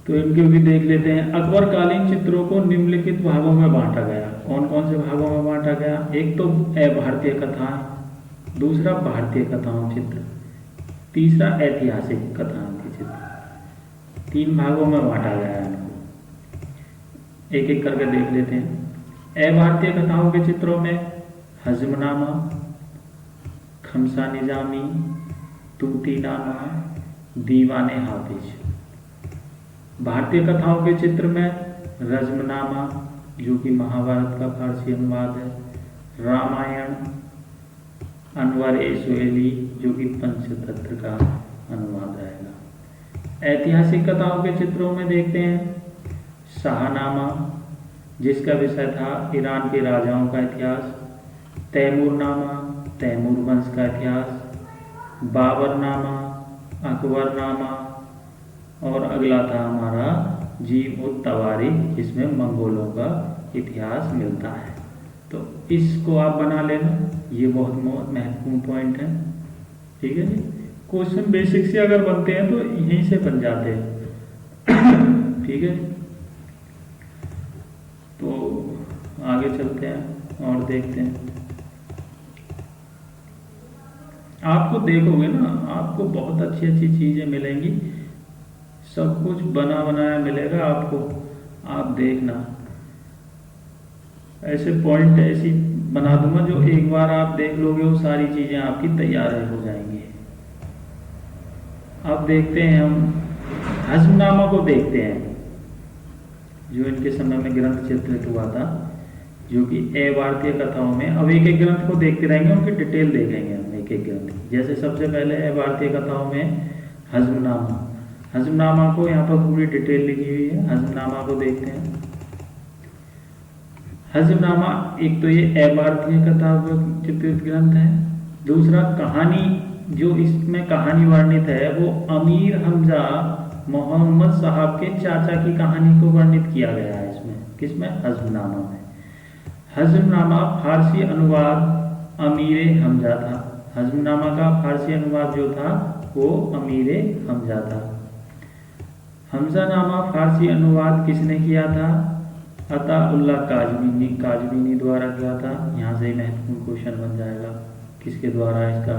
तो इनके भी देख लेते हैं। अकबर कालीन चित्रों को निम्नलिखित भागों में बांटा गया। कौन कौन से भागों में बांटा गया? एक तो भारतीय कथा, दूसरा भारतीय कथाओं चित्र, तीसरा ऐतिहासिक कथाओं के चित्र। 3 भागों में बांटा गया है इनको। एक एक करके देख लेते हैं। भारतीय कथाओं के चित्रों में हजमनामा, खमसा निजामी, तूतीनामा, दीवाने हाफिज। भारतीय कथाओं के चित्र में रजमनामा जो कि महाभारत का फारसी अनुवाद है, रामायण, अनवर-ए-सुहेली जो कि पंचतंत्र का अनुवाद रहेगा। ऐतिहासिक कथाओं के चित्रों में देखते हैं शाहनामा जिसका विषय था ईरान के राजाओं का इतिहास, तैमूरनामा तैमूर वंश का इतिहास, बाबरनामा, अकबरनामा, और अगला था हमारा जीव-उत-तवारीख जिसमें मंगोलों का इतिहास मिलता है। तो इसको आप बना लेना, ये बहुत महत्वपूर्ण पॉइंट है, ठीक है जी। क्वेश्चन बेसिक से अगर बनते हैं तो यहीं से बन जाते हैं। ठीक है, तो आगे चलते हैं और देखते हैं। आपको देखोगे ना, आपको बहुत अच्छी अच्छी चीजें मिलेंगी, सब कुछ बना बनाया मिलेगा आपको। आप देखना, ऐसे पॉइंट ऐसी बना दूंगा जो एक बार आप देख लोगे वो सारी चीजें आपकी तैयार हो जाएंगी। अब देखते हैं हम हजमनामा को देखते हैं, जो इनके समय में ग्रंथ चित्रित हुआ था, जो कि अभारतीय कथाओं में। अब एक एक ग्रंथ को देखते रहेंगे, उनकी डिटेल देखेंगे हम एक एक ग्रंथ। जैसे सबसे पहले अभारतीय कथाओं में हजमनामा, हजमनामा को यहाँ पर पूरी डिटेल लिखी हुई है। हजमनामा को देखते हैं। हजमनामा एक तो ये अभारतीय कथा चित्रित ग्रंथ है। दूसरा कहानी, जो इसमें कहानी वर्णित है वो अमीर हमजा मोहम्मद साहब के चाचा की कहानी को वर्णित किया गया है इसमें। किसमें? हजमनामा में। हजमनामा फारसी अनुवाद अमीर हमजा था। हजमनामा का फारसी अनुवाद जो था वो अमीर हमजा था। हमजानामा फारसी अनुवाद किसने किया था? अताउल्लाह काजवीनी द्वारा किया था। यहाँ से महत्वपूर्ण क्वेश्चन बन जाएगा, किसके द्वारा इसका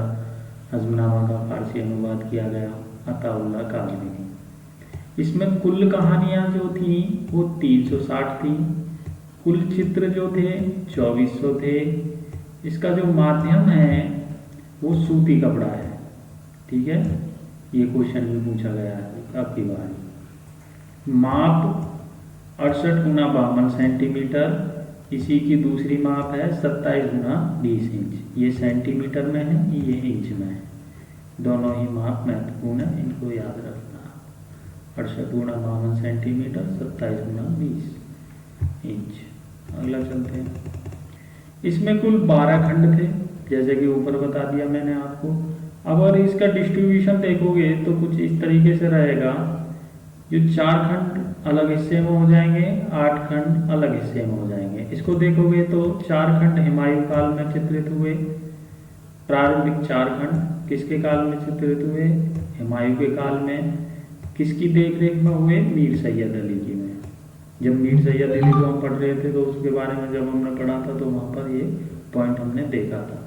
हजमनामा का फारसी अनुवाद किया गया? अताउल्लाह काजवीनी। इसमें कुल कहानियां जो थी वो 360 थी। कुल चित्र जो थे 2400 थे। इसका जो माध्यम है वो सूती कपड़ा है। ठीक है, ये क्वेश्चन भी पूछा गया है आपकी बार। माप 68 गुना 52 सेंटीमीटर। इसी की दूसरी माप है 27 गुना 20 इंच। ये सेंटीमीटर में है, ये इंच में है। दोनों ही माप महत्वपूर्ण है, इनको याद रखना। 68 गुना 52 सेंटीमीटर, 27 गुना 20 इंच। अगला चलते हैं। इसमें कुल 12 खंड थे, जैसे कि ऊपर बता दिया मैंने आपको। अगर इसका डिस्ट्रीब्यूशन देखोगे तो कुछ इस तरीके से रहेगा। जो 4 खंड अलग हिस्से में हो जाएंगे, 8 खंड अलग हिस्से में हो जाएंगे। इसको देखोगे तो 4 खंड हुमायूं काल में चित्रित हुए। प्रारंभिक 4 खंड किसके काल में चित्रित हुए? हुमायूं के काल में। किसकी देखरेख में हुए? मीर सैयद अली की में। जब मीर सैयद अली को हम पढ़ रहे थे तो उसके बारे में जब हमने पढ़ा था तो वहां पर ये पॉइंट हमने देखा था।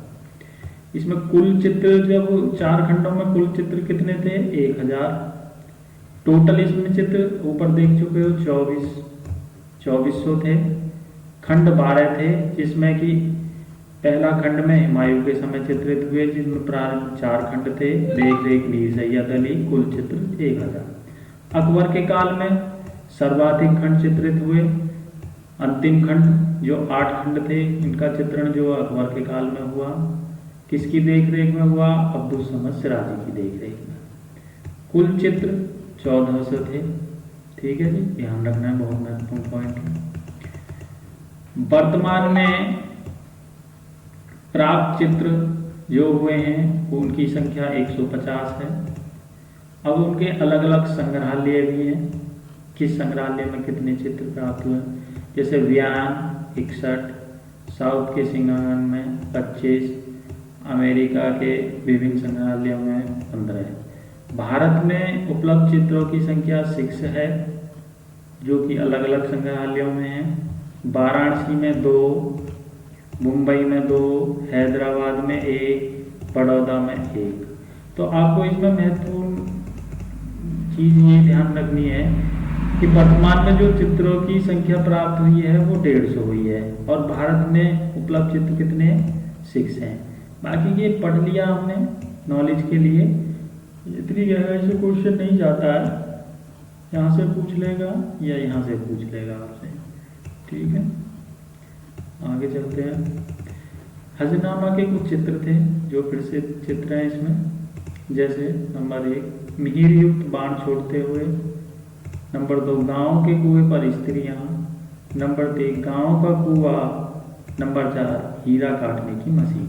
इसमें कुल चित्र, जब 4 खंडों में कुल चित्र कितने थे? 1000। टोटल इसमें चित्र ऊपर देख चुके हो 2400 थे। खंड 12 थे, जिसमें कि पहला खंड में हुमायूं के समय चित्रित हुए, जिसमें प्रारंभ 4 खंड थे। देख रेख मीर सैयद अली। कुल चित्र 1000। अकबर के काल में सर्वाधिक खंड चित्रित हुए। अंतिम खंड जो 8 खंड थे, इनका चित्रण जो अकबर के काल में हुआ। किसकी देखरेख में हुआ? अब्दुल समद सिराजी की देखरेख में। कुल चित्र 1400 थे। ठीक है जी, ध्यान रखना है, बहुत महत्वपूर्ण पॉइंट है। वर्तमान में प्राप्त चित्र जो हुए हैं उनकी संख्या 150 है। अब उनके अलग अलग संग्रहालय भी हैं। किस संग्रहालय में कितने चित्र प्राप्त हुए? जैसे वियन 61, साउथ के सिंगान में 25, अमेरिका के विभिन्न संग्रहालयों में 15। भारत में उपलब्ध चित्रों की संख्या 6 है, जो कि अलग अलग संग्रहालयों में है। वाराणसी में 2, मुंबई में 2, हैदराबाद में 1, बड़ौदा में 1। तो आपको इसमें महत्वपूर्ण चीज ये ध्यान रखनी है कि वर्तमान में जो चित्रों की संख्या प्राप्त हुई है वो 150 हुई है, और भारत में उपलब्ध चित्र कितने? 6 हैं। बाकी ये पढ़ लिया हमने नॉलेज के लिए। इतनी गहराई से क्वेश्चन नहीं जाता है, यहाँ से पूछ लेगा या यहाँ से पूछ लेगा आपसे। ठीक है, आगे चलते हैं। हजनामा के कुछ चित्र थे जो फिर से चित्र हैं इसमें। जैसे नंबर 1, मिहिर युक्त बाण छोड़ते हुए। नंबर 2, गांव के कुएं पर स्त्रियां। नंबर 3, गांव का कुआं। नंबर 4, हीरा काटने की मशीन।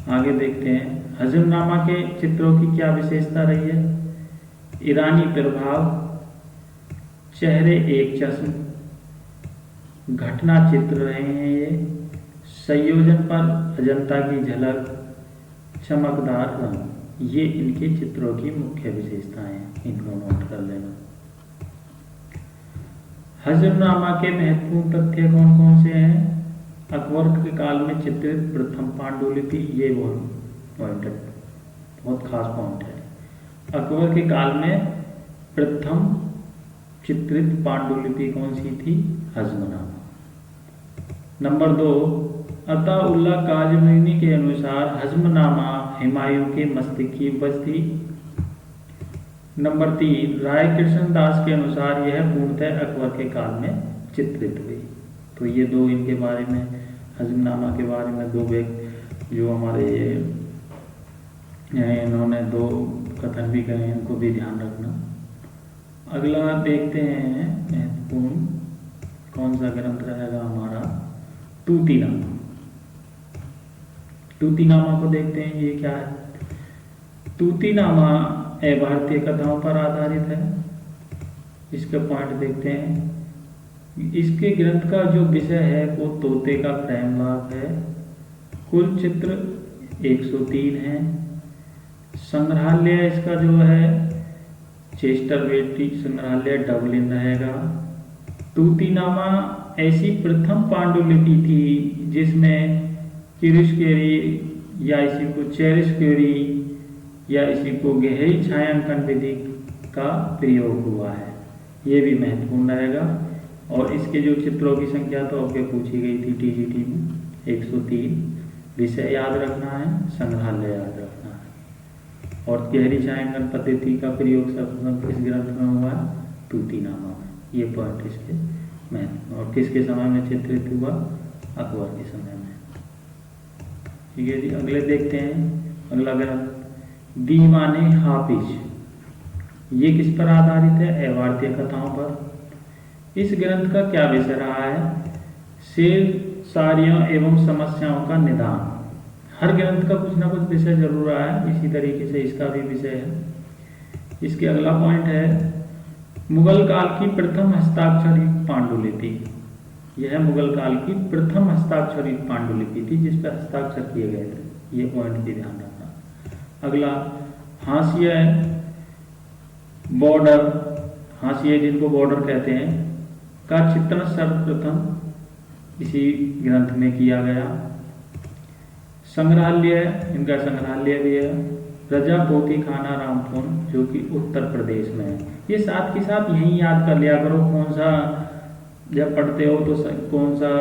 आगे देखते हैं हजमनामा के चित्रों की क्या विशेषता रही है। ईरानी प्रभाव, चेहरे एक चश्म, घटना चित्र रहे हैं ये। संयोजन पर अजंता की झलक, चमकदार रंग, ये इनके चित्रों की मुख्य विशेषताएं हैं, इनको नोट कर लेना। हजरनामा के महत्वपूर्ण तथ्य कौन कौन से हैं? अकबर के काल में चित्रित प्रथम पांडुलिपि, ये पॉइंट है, बहुत खास पॉइंट है। अकबर के काल में प्रथम चित्रित पांडुलिपि कौन सी थी? हजमनामा। नंबर 2, अताउल्ला काज़मीनी के अनुसार हजमनामा हुमायूं के मस्तिष्क की उपज थी। नंबर 3, राय कृष्ण दास के अनुसार यह पूर्णतः अकबर के काल में चित्रित हुई। तो ये दो इनके बारे में, हजमनामा के बारे में दो जो हमारे इन्होंने दो कथन भी कहे, इनको भी ध्यान रखना। अगला देखते हैं महत्वपूर्ण कौन सा ग्रंथ रहेगा हमारा? तूतीनामा। तूतीनामा को देखते हैं, ये क्या है? तूतीनामा भारतीय कथाओं पर आधारित है। इसका पॉइंट देखते हैं। इसके ग्रंथ का जो विषय है वो तोते का प्रेमभाव है। कुल चित्र 103 हैं। संग्रहालय इसका जो है चेस्टरवेटी संग्रहालय डबलिन रहेगा। तूतीनामा ऐसी प्रथम पांडुलिपि थी जिसमें किरिशकेरी या इसी को चेरिशकेरी या इसी को गहरी छायांकन विधि का प्रयोग हुआ है। ये भी महत्वपूर्ण रहेगा। और इसके जो चित्रों की संख्या तो आपके पूछी गई थी टीजीटी में 103। विषय याद रखना है, संग्रहालय याद रखना है। और गहरी छायांकन पद्धति का प्रयोग सर्वप्रथम किस ग्रंथ में हुआ? तूतीनामा में। ये पॉइंट इसके महत्व। और किसके समय में चित्रित हुआ? अकबर के समय में। ठीक है जी। अगले देखते हैं अगला ग्रंथ दीवाने हाफिज। ये किस पर आधारित है? भारतीय कथाओं पर। इस ग्रंथ का क्या विषय रहा है? शेर सारियों एवं समस्याओं का निदान। हर ग्रंथ का कुछ ना कुछ विषय जरूर रहा है, इसी तरीके से इसका भी विषय है। इसके अगला पॉइंट है मुगल काल की प्रथम हस्ताक्षरित पांडुलिपि। यह मुगल काल की प्रथम हस्ताक्षरित पांडुलिपि थी जिस पर हस्ताक्षर किए गए थे। ये पॉइंट भी ध्यान रखना। अगला हाशिया बॉर्डर, हाशिया जिनको बॉर्डर कहते हैं, का चित्रण सर्वप्रथम इसी ग्रंथ में किया गया। संग्रहालय, इनका संग्रहालय भी है रजापोती खाना रामपुर जो कि उत्तर प्रदेश में है। ये साथ के साथ यही याद कर लिया करो कौन सा, जब पढ़ते हो तो कौन सा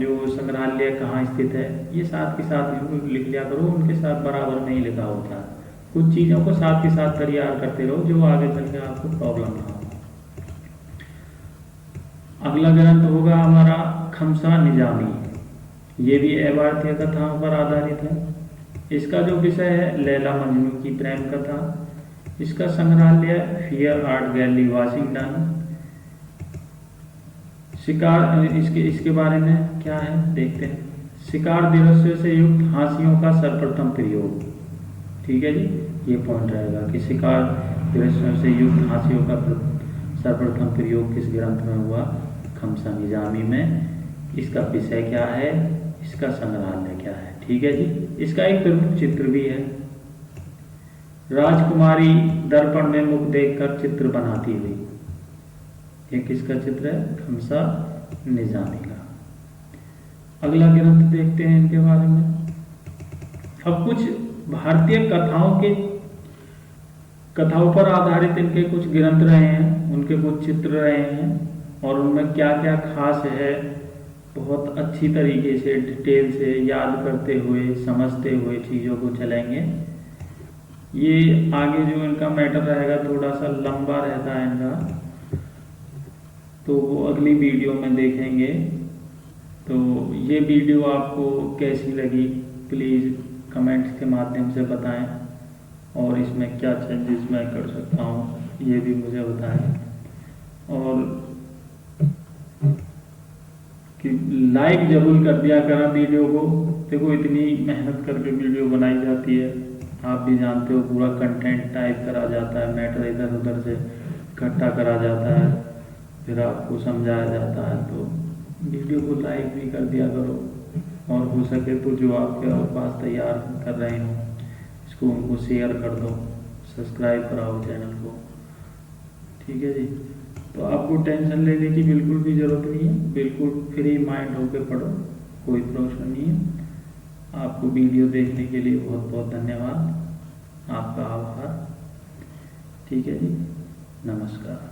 जो संग्रहालय कहाँ स्थित है, ये साथ के साथ लिख लिया करो। उनके साथ बराबर नहीं लिखा होता। कुछ चीज़ों को साथ के साथ कर याद करते रहो जो आगे चल के आपको प्रॉब्लम ना हो। अगला ग्रंथ होगा हमारा खमसा निजामी। ये भी भारतीय कथाओं पर आधारित है। इसका जो विषय है लैला मजनू की प्रेम कथा। इसका संग्रहालय फियर आर्ट गैलरी वाशिंगटन। शिकार, इसके बारे में क्या है देखते हैं। शिकार दृश्य से युक्त हाशियों का सर्वप्रथम प्रयोग। ठीक है जी। ये पॉइंट रहेगा कि शिकार दृश्यों से युक्त हाशियों का सर्वप्रथम प्रयोग किस ग्रंथ में हुआ? खमसा निजामी में। इसका विषय क्या है? इसका संग्रहालय क्या है? ठीक है जी। इसका एक प्रमुख चित्र भी है। राजकुमारी दर्पण में मुख देखकर चित्र बनाती हुई। ये किसका चित्र है? खमसा निजामी का। अगला ग्रंथ देखते हैं इनके बारे में। अब कुछ भारतीय कथाओं पर आधारित इनके कुछ ग्रंथ रहे हैं, उनके कुछ चित्र रहे हैं और उनमें क्या क्या खास है बहुत अच्छी तरीके से डिटेल से याद करते हुए समझते हुए चीज़ों को चलेंगे। ये आगे जो इनका मैटर रहेगा थोड़ा सा लंबा रहता है इनका, तो वो अगली वीडियो में देखेंगे। तो ये वीडियो आपको कैसी लगी प्लीज़ कमेंट्स के माध्यम से बताएं और इसमें क्या चेंजेस मैं कर सकता हूँ ये भी मुझे बताएं। और कि लाइक जरूर कर दिया करें वीडियो को। देखो इतनी मेहनत करके वीडियो बनाई जाती है, आप भी जानते हो, पूरा कंटेंट टाइप करा जाता है, मैटर इधर उधर से इकट्ठा करा जाता है, फिर आपको समझाया जाता है। तो वीडियो को लाइक भी कर दिया करो और हो सके तो जो आपके पास तैयार कर रहे हो उसको उनको शेयर कर दो, सब्सक्राइब कराओ चैनल को। ठीक है जी। तो आपको टेंशन लेने की बिल्कुल भी ज़रूरत नहीं है, बिल्कुल फ्री माइंड होकर पढ़ो, कोई प्रॉब्लम नहीं है। आपको वीडियो देखने के लिए बहुत बहुत धन्यवाद, आपका आभार। ठीक है जी, नमस्कार।